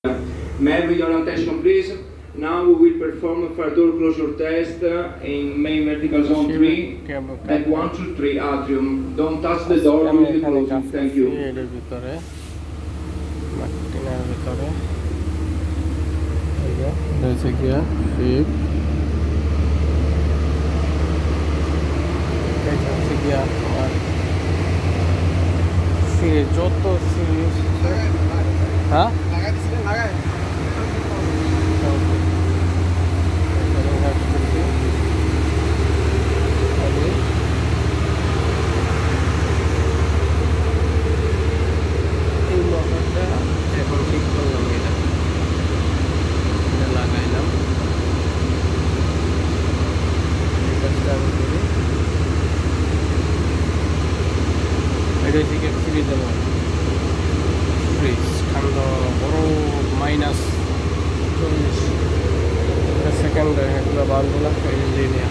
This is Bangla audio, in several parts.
May I have your attention, please? Now we will perform a fire door closure test in main vertical zone 3 at 1 to 3 atrium. Don't touch the door with the closing. Thank you. যত সিরিজ হ্যাঁ এখন ঠিক করলাম, এটা লাগাইলাম। এটা হচ্ছে ফ্রিজের ফ্রিজ ঠান্ডা বড় -40 সেকেন্ড এগুলো বাল্বগুলো এই নিয়ে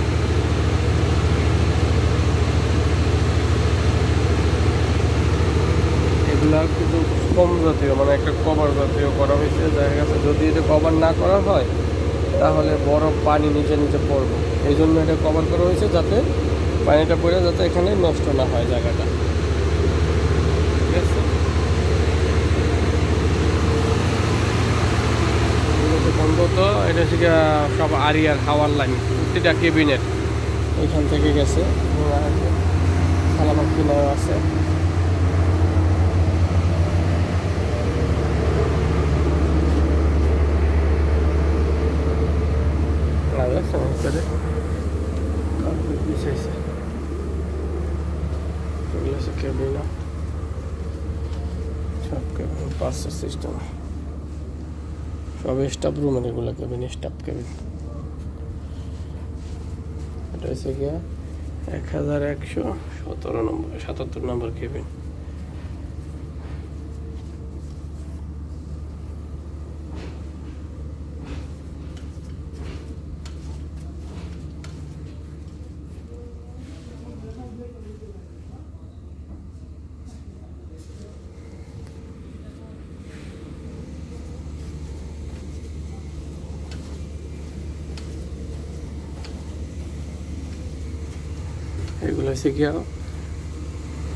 এগুলা কিন্তু কম জাতীয়, মানে একটা কভার জাতীয় করা হয়েছে। দেখা গেছে যদি এটা কভার না করা হয় তাহলে বরফ পানি নিচে নিচে পড়বে, এই জন্য এটা কভার করা হয়েছে যাতে পানিটা পড়ে যাতে এখানে নষ্ট না হয় জায়গাটা। ঠিক আছে, সম্ভবত এটা হচ্ছে সব আরিয়ার হাওয়ার লাইন প্রতিটা কেবিনের এখান থেকে গেছে, সালামাত কিনাও আছে। কেবিন সব কেবিন পাঁচটা সিস্টেম সব স্টাফ রুমের, এগুলো কেবিন স্টাফ কেবিন। এটা হচ্ছে গিয়া 1177 নম্বর কেবিন। এগুলো হচ্ছে গিয়া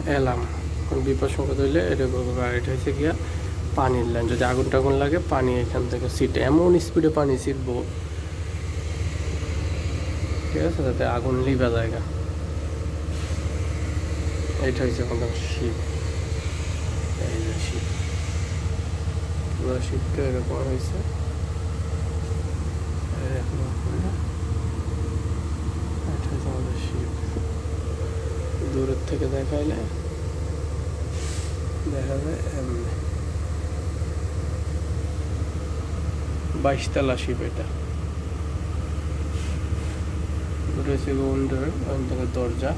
অ্যালার্ম, কোন বিপদ সংকেত হইলে এটা করবে। আর এটা হচ্ছে গিয়া পানির লাইন, যদি আগুন টাগুন লাগে পানি এখান থেকে সিটে এমন স্পিডে পানি ছিটবো, ঠিক আছে, যাতে আগুন লিবা জায়গা। এটা হচ্ছে আমাদের শিপ, এই যে শিপ, পুরো শিপটা এরকম হয়েছে। এটা হচ্ছে আমাদের শিপ, দূরের থেকে দেখাইলে দেখা যায় 22 তলা শিপ। এটা রয়েছে উইন্ডোর, ওখান থেকে দরজা,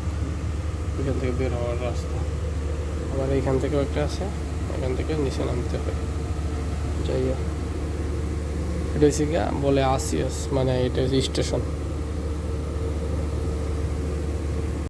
এখান থেকে বের হওয়ার রাস্তা। আবার এইখান থেকেও একটা আছে, এখান থেকে নিচে নামতে হয়। যাই হোক, এটা হচ্ছে গিয়া বলে আসিয়াস, মানে এটা হচ্ছে স্টেশন।